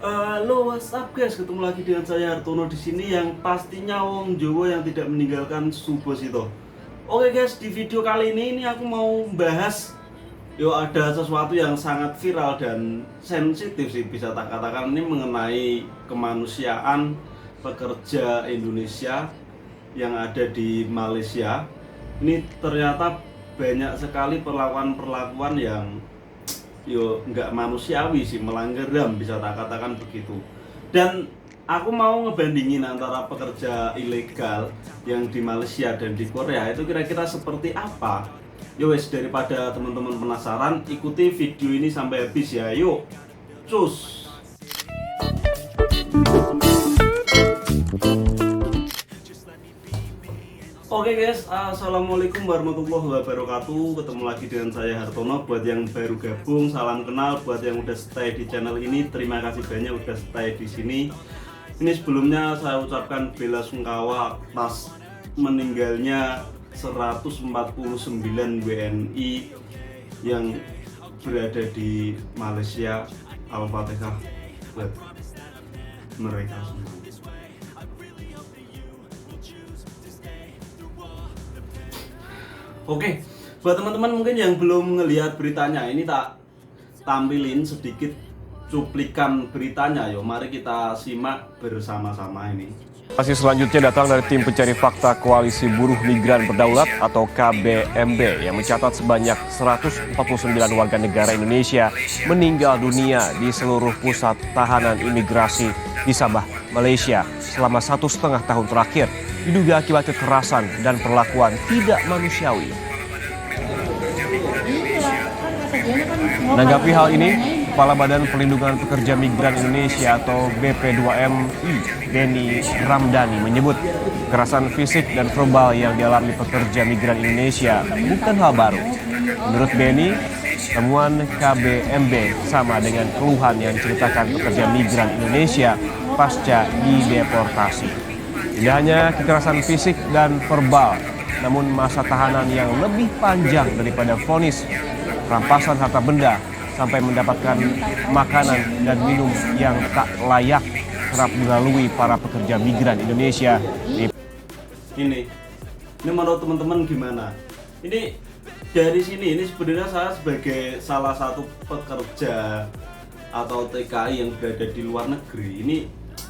Halo, what's up guys? Ketemu lagi dengan saya Hartono di sini yang pastinya wong Jawa yang tidak meninggalkan Subosito. Oke guys, di video kali ini aku mau bahas ada sesuatu yang sangat viral dan sensitif sih bisa tak katakan ini mengenai kemanusiaan pekerja Indonesia yang ada di Malaysia. Ini ternyata banyak sekali perlakuan-perlakuan yang nggak manusiawi sih, melanggar HAM bisa tak katakan begitu. Dan aku mau ngebandingin antara pekerja ilegal yang di Malaysia dan di Korea itu kira-kira seperti apa. Yo wes, daripada teman-teman penasaran, ikuti video ini sampai habis ya. Yuk, cus. Oke guys, assalamualaikum warahmatullahi wabarakatuh. Ketemu lagi dengan saya Hartono. Buat yang baru gabung, salam kenal. Buat yang udah stay di channel ini, terima kasih banyak udah stay di sini. Ini sebelumnya saya ucapkan bela sungkawa atas meninggalnya 149 WNI yang berada di Malaysia. Al-Fatihah buat mereka semua. Oke, buat teman-teman mungkin yang belum ngelihat beritanya, ini tak tampilin sedikit cuplikan beritanya. Yo, mari kita simak bersama-sama ini. Informasi selanjutnya datang dari tim pencari fakta Koalisi Buruh Migran Berdaulat atau KBMB yang mencatat sebanyak 149 warga negara Indonesia meninggal dunia di seluruh pusat tahanan imigrasi di Sabah, Malaysia selama 1,5 tahun terakhir, diduga akibat kekerasan dan perlakuan tidak manusiawi. Menanggapi hal ini, Kepala Badan Perlindungan Pekerja Migran Indonesia atau BP2MI, Beni Ramdhani menyebut kekerasan fisik dan verbal yang dialami pekerja migran Indonesia bukan hal baru. Menurut Beni, temuan KBMB sama dengan keluhan yang diceritakan pekerja migran Indonesia pasca dideportasi. Tidak hanya kekerasan fisik dan verbal, namun masa tahanan yang lebih panjang daripada vonis, rampasan harta benda, sampai mendapatkan makanan dan minum yang tak layak kerap dilalui para pekerja migran Indonesia. Ini menurut teman-teman gimana? Ini dari sini, ini sebenarnya saya sebagai salah satu pekerja atau TKI yang berada di luar negeri, ini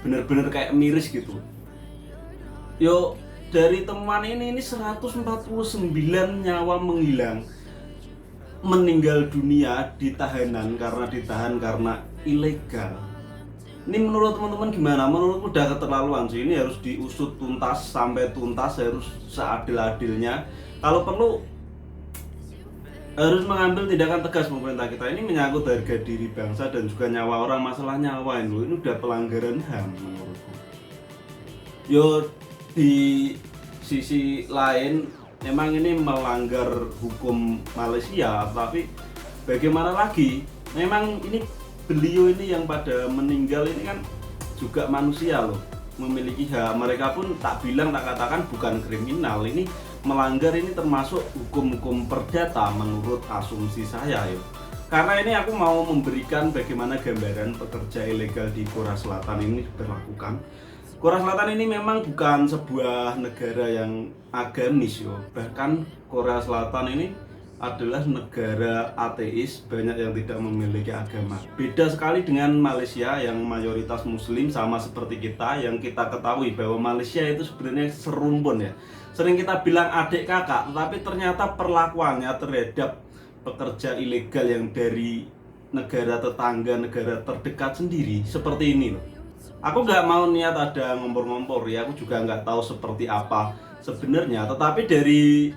benar-benar kayak miris gitu. Yo, dari temuan ini 149 nyawa menghilang, meninggal dunia di tahanan karena ilegal. Ini menurut teman-teman gimana? Menurutku udah keterlaluan sih. Ini harus diusut tuntas sampai tuntas, harus seadil-adilnya. Kalau perlu harus mengambil tindakan tegas pemerintah kita. Ini menyangkut harga diri bangsa dan juga nyawa orang, masalah nyawa ini udah pelanggaran HAM menurutku. Yo, di sisi lain memang ini melanggar hukum Malaysia, tapi bagaimana lagi? Memang ini beliau ini yang pada meninggal ini kan juga manusia loh, memiliki hak. Mereka pun tak katakan bukan kriminal, ini melanggar, ini termasuk hukum-hukum perdata menurut asumsi saya ya. Karena ini aku mau memberikan bagaimana gambaran pekerja ilegal di Korea Selatan ini diperlakukan. Korea Selatan ini memang bukan sebuah negara yang agamis yo. Bahkan Korea Selatan ini adalah negara ateis, banyak yang tidak memiliki agama. Beda sekali dengan Malaysia yang mayoritas muslim, sama seperti kita yang kita ketahui bahwa Malaysia itu sebenarnya serumpun ya. Sering kita bilang adik kakak, tetapi ternyata perlakuannya terhadap pekerja ilegal yang dari negara tetangga, negara terdekat sendiri seperti ini loh. Aku nggak mau niat ada ngompor-ngompor ya, aku juga nggak tahu seperti apa sebenarnya. Tetapi dari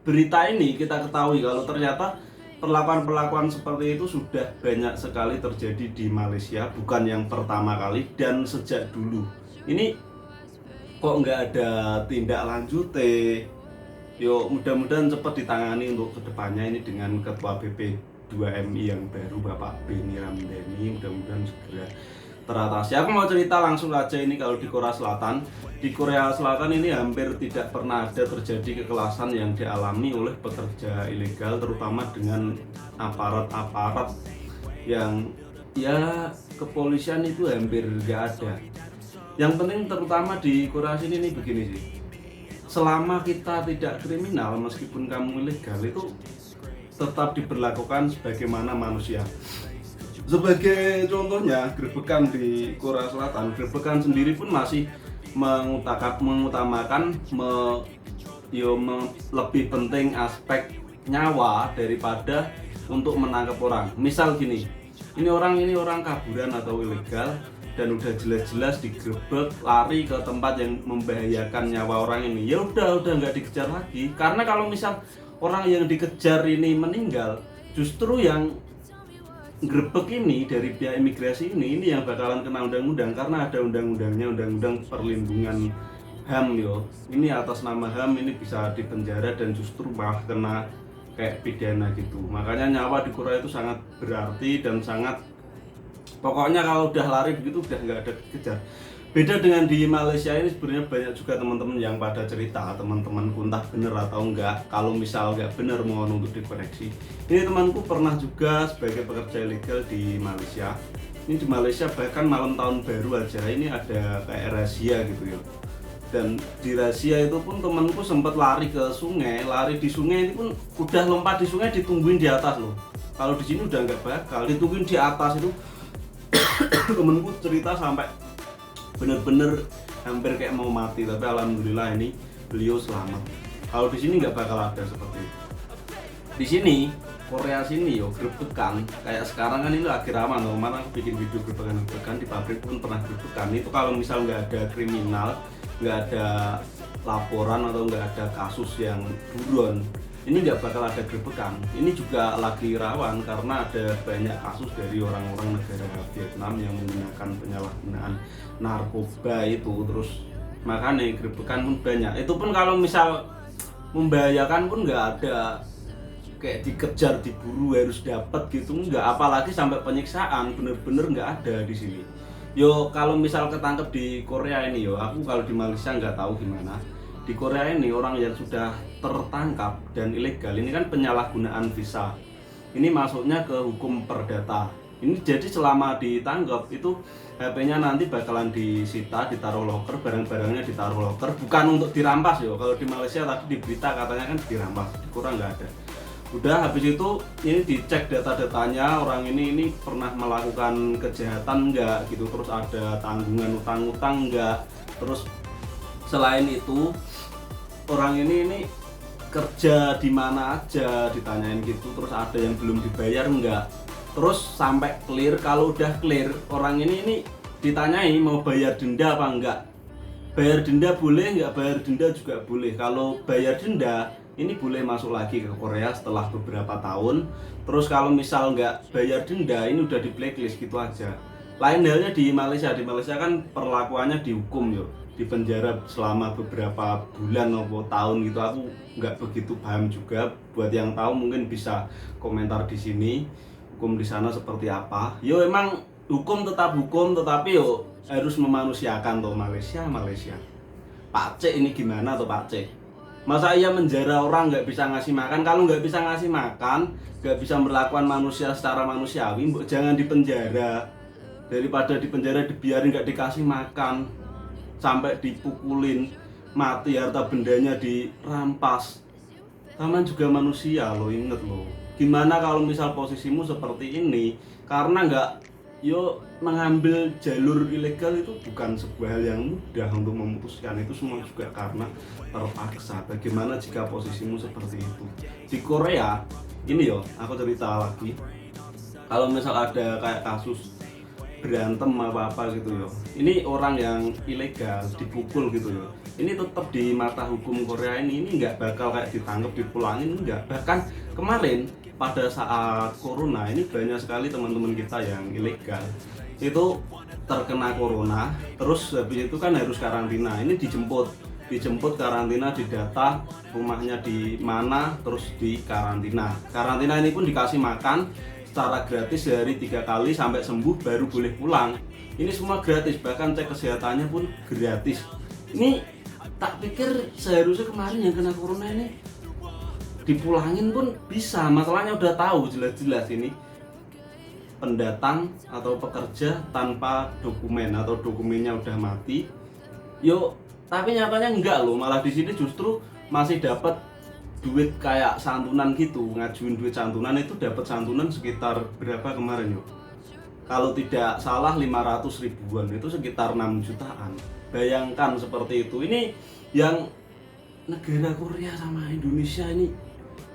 berita ini kita ketahui kalau ternyata perlakuan-perlakuan seperti itu sudah banyak sekali terjadi di Malaysia, bukan yang pertama kali dan sejak dulu. Ini kok nggak ada tindak lanjut. Yo, mudah-mudahan cepat ditangani untuk kedepannya ini dengan Ketua BP2MI yang baru Bapak Beni Ramdhani, mudah-mudahan segera teratasi. Aku mau cerita langsung aja ini kalau di Korea Selatan. Di Korea Selatan ini hampir tidak pernah ada terjadi kekerasan yang dialami oleh pekerja ilegal, terutama dengan aparat-aparat yang ya kepolisian itu hampir nggak ada. Yang penting terutama di Korea sini nih begini sih, selama kita tidak kriminal meskipun kamu ilegal itu tetap diberlakukan sebagaimana manusia. Sebagai contohnya, gerebekan di Korea Selatan, gerebekan sendiri pun masih mengutamakan lebih penting aspek nyawa daripada untuk menangkap orang. Misal gini, ini orang kaburan atau ilegal dan udah jelas-jelas digerebek, lari ke tempat yang membahayakan nyawa orang ini, ya udah nggak dikejar lagi. Karena kalau misal orang yang dikejar ini meninggal, justru yang grebek ini dari pihak imigrasi ini yang bakalan kena undang-undang, karena ada undang-undangnya, undang-undang perlindungan HAM yo. Ini atas nama HAM ini bisa dipenjara dan justru malah kena kayak pidana gitu. Makanya nyawa di Korea itu sangat berarti dan sangat, pokoknya kalau udah lari begitu udah nggak ada kejar. Beda dengan di Malaysia ini, sebenarnya banyak juga teman-teman yang pada cerita, teman-temanku entah bener atau enggak, kalau misal nggak bener mohon untuk dikoreksi. Ini temanku pernah juga sebagai pekerja ilegal di Malaysia. Ini di Malaysia bahkan malam tahun baru aja ini ada kayak razia gitu ya. Dan di razia itu pun temanku sempat lari ke sungai, lari di sungai ini pun udah lompat di sungai ditungguin di atas loh. Kalau di sini udah nggak bakal ditungguin di atas itu. Temenku cerita sampai bener-bener hampir kayak mau mati, tapi alhamdulillah ini beliau selamat. Kalau di sini nggak bakal ada seperti itu. Di sini Korea sini yo grebekan kayak sekarang kan ini lagi rawan loh. Kemarin aku bikin video grebekan di pabrik pun pernah grebekan. Itu kalau misal nggak ada kriminal, nggak ada laporan atau nggak ada kasus yang buron, ini nggak bakal ada grebekan. Ini juga lagi rawan karena ada banyak kasus dari orang-orang negara Vietnam yang menggunakan penyalahgunaan narkoba itu, terus makanya grebekan pun banyak. Itu pun kalau misal membahayakan pun nggak ada kayak dikejar, diburu harus dapat gitu, nggak, apalagi sampai penyiksaan, bener-bener nggak ada di sini. Yo kalau misal ketangkep di Korea ini yo, aku kalau di Malaysia nggak tahu gimana. Di Korea ini orang yang sudah tertangkap dan ilegal ini kan penyalahgunaan visa. Ini masuknya ke hukum perdata. Ini jadi selama ditangkap itu HP-nya nanti bakalan disita, ditaruh loker, barang-barangnya ditaruh loker, bukan untuk dirampas yo. Kalau di Malaysia tadi di berita katanya kan dirampas, di Korea nggak ada. Udah habis itu ini dicek data-datanya, orang ini pernah melakukan kejahatan enggak gitu, terus ada tanggungan utang-utang enggak, terus selain itu orang ini kerja di mana aja ditanyain gitu, terus ada yang belum dibayar enggak, terus sampai clear. Kalau udah clear orang ini ditanyai mau bayar denda apa enggak. Bayar denda boleh, enggak bayar denda juga boleh. Kalau bayar denda ini boleh masuk lagi ke Korea setelah beberapa tahun. Terus kalau misal nggak bayar denda ini udah di blacklist gitu aja. Lain halnya di Malaysia kan perlakuannya dihukum yo, di penjara selama beberapa bulan atau tahun gitu. Aku nggak begitu paham juga. Buat yang tahu mungkin bisa komentar di sini. Hukum di sana seperti apa? Yo emang hukum tetap hukum, tetapi yo harus memanusiakan tuh Malaysia. Pak C ini gimana tuh Pak C? Masa iya menjara orang nggak bisa ngasih makan? Kalau nggak bisa ngasih makan, nggak bisa memperlakukan manusia secara manusiawi, jangan dipenjara. Daripada dipenjara dibiarin nggak dikasih makan, sampai dipukulin, mati, harta bendanya dirampas. Taman juga manusia lo, inget lo. Gimana kalau misal posisimu seperti ini? Karena nggak, yo mengambil jalur ilegal itu bukan sebuah hal yang mudah untuk memutuskan. Itu semua juga karena terpaksa. Bagaimana jika posisimu seperti itu? Di Korea ini yo, aku cerita lagi, kalau misal ada kayak kasus berantem apa gitu yo, ini orang yang ilegal dipukul gitu yo, ini tetap di mata hukum Korea ini nggak bakal kayak ditangkap dipulangin, enggak. Bahkan kemarin pada saat corona ini banyak sekali teman-teman kita yang ilegal itu terkena corona, terus habis itu kan harus karantina. Ini dijemput karantina, didata rumahnya di mana, terus di karantina. Karantina ini pun dikasih makan secara gratis sehari 3 kali sampai sembuh baru boleh pulang. Ini semua gratis, bahkan cek kesehatannya pun gratis. Ini tak pikir seharusnya kemarin yang kena corona ini dipulangin pun bisa, masalahnya udah tahu jelas-jelas ini pendatang atau pekerja tanpa dokumen atau dokumennya udah mati. Yo, tapi nyatanya enggak loh, malah di sini justru masih dapat duit kayak santunan gitu. Ngajuin duit santunan itu dapat santunan sekitar berapa kemarin yo? Kalau tidak salah 500 ribuan, itu sekitar 6 jutaan. Bayangkan seperti itu. Ini yang negara Korea sama Indonesia ini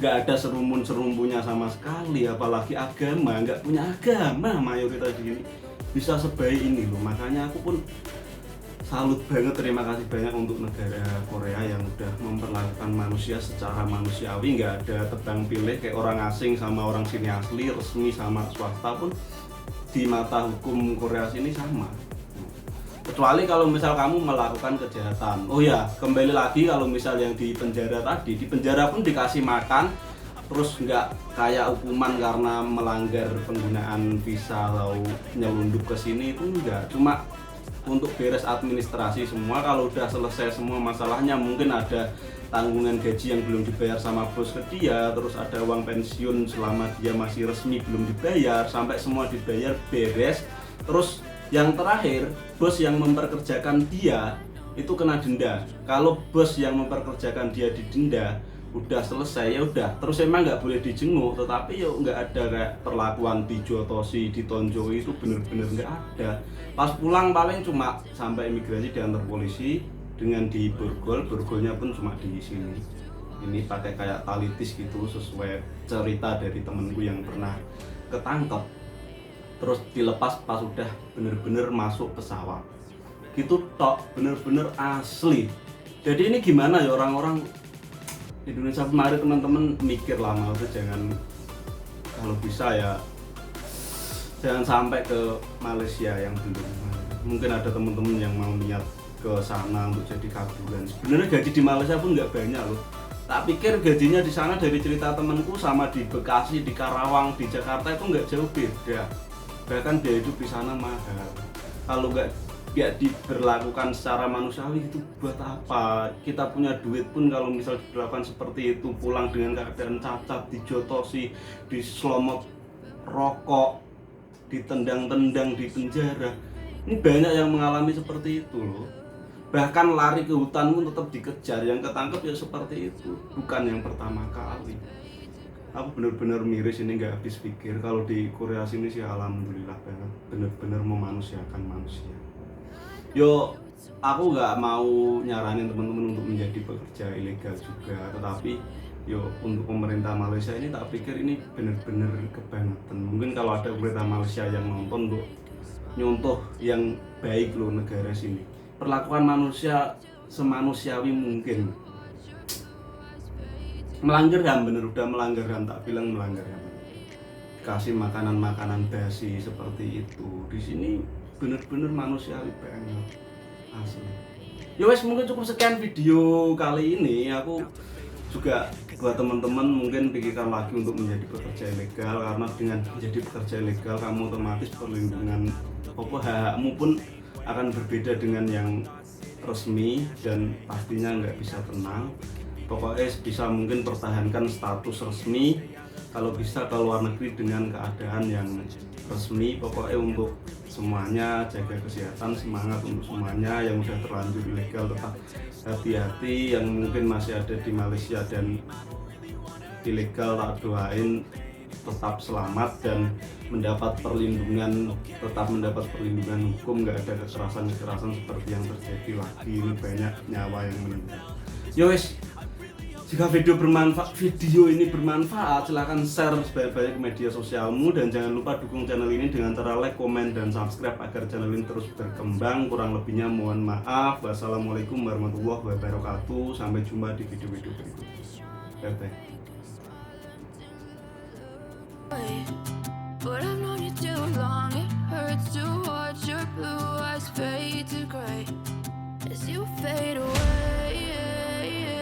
nggak ada serumun-serumpunya sama sekali, apalagi agama, nggak punya agama mayoritas di sini bisa sebaik ini loh. Makanya aku pun salut banget, terima kasih banyak untuk negara Korea yang udah memperlakukan manusia secara manusiawi, nggak ada tebang pilih kayak orang asing sama orang sini asli, resmi sama swasta pun di mata hukum Korea sini sama. Kecuali kalau misal kamu melakukan kejahatan. Oh ya, kembali lagi kalau misal yang di penjara tadi, di penjara pun dikasih makan, terus nggak kayak hukuman karena melanggar penggunaan visa atau nyelundup ke sini, itu enggak. Cuma untuk beres administrasi semua, kalau udah selesai semua masalahnya, mungkin ada tanggungan gaji yang belum dibayar sama bos ke dia, terus ada uang pensiun selama dia masih resmi belum dibayar, sampai semua dibayar beres. Terus yang terakhir, bos yang memperkerjakan dia itu kena denda. Kalau bos yang memperkerjakan dia didenda, udah selesai ya udah. Terus emang nggak boleh dijenguk, tetapi ya nggak ada kayak perlakuan dijotosi, ditonjoi, itu bener-bener nggak ada. Pas pulang paling cuma sampai imigrasi diantar polisi dengan di borgol, borgolnya pun cuma di sini. Ini pakai kayak talitis gitu sesuai cerita dari temenku yang pernah ketangkep. Terus dilepas pas udah bener-bener masuk pesawat gitu tok, bener-bener asli. Jadi ini gimana ya orang-orang Indonesia, mari teman-teman mikir lah, maksudnya jangan, kalau bisa ya jangan sampai ke Malaysia yang belum. Mungkin ada teman-teman yang mau niat ke sana untuk jadi kabulan. Sebenarnya gaji di Malaysia pun nggak banyak loh. Tak pikir gajinya di sana dari cerita temanku sama di Bekasi, di Karawang, di Jakarta itu nggak jauh beda. Bahkan biaya hidup di sana mahal. Kalau nggak diberlakukan secara manusiawi itu buat apa? Kita punya duit pun kalau misal diberlakukan seperti itu, pulang dengan keadaan cacat, dijotosi, diselomot rokok, ditendang-tendang di penjara. Ini banyak yang mengalami seperti itu loh. Bahkan lari ke hutan pun tetap dikejar, yang ketangkep ya seperti itu. Bukan yang pertama kali. Aku bener-bener miris, ini nggak habis pikir. Kalau di Korea sini sih alhamdulillah banget, bener-bener memanusiakan manusia. Yo, aku nggak mau nyaranin teman-teman untuk menjadi pekerja ilegal juga, tetapi yo untuk pemerintah Malaysia ini tak pikir ini bener-bener kebangetan. Mungkin kalau ada pemerintah Malaysia yang nonton untuk nyontoh yang baik loh negara sini, perlakuan manusia semanusiawi mungkin. Melanggar HAM, bener udah melanggar HAM, tak bilang melanggar HAM. Kasih makanan-makanan basi seperti itu. Di sini bener-bener manusiawi banget. Asli. Ya wes, mungkin cukup sekian video kali ini. Aku juga buat teman-teman mungkin pikirkan lagi untuk menjadi pekerja ilegal, karena dengan menjadi pekerja ilegal kamu otomatis perlindungan hakmu pun akan berbeda dengan yang resmi dan pastinya nggak bisa tenang. Pokoknya bisa mungkin pertahankan status resmi, kalau bisa ke luar negeri dengan keadaan yang resmi. Pokoknya untuk semuanya jaga kesehatan, semangat untuk semuanya. Yang udah terlanjur ilegal tetap hati-hati, yang mungkin masih ada di Malaysia dan ilegal tak doain tetap selamat dan mendapat perlindungan, tetap mendapat perlindungan hukum, nggak ada kekerasan-kekerasan seperti yang terjadi lagi. Ini banyak nyawa yang meninggal. Yowes, jika video ini bermanfaat, silahkan share sebanyak-banyak ke media sosialmu, dan jangan lupa dukung channel ini dengan cara like, komen, dan subscribe agar channel ini terus berkembang. Kurang lebihnya mohon maaf. Wassalamualaikum warahmatullahi wabarakatuh. Sampai jumpa di video-video berikutnya. Bye-bye. But I've known you too long, it hurts to watch your blue eyes fade to gray as you fade away.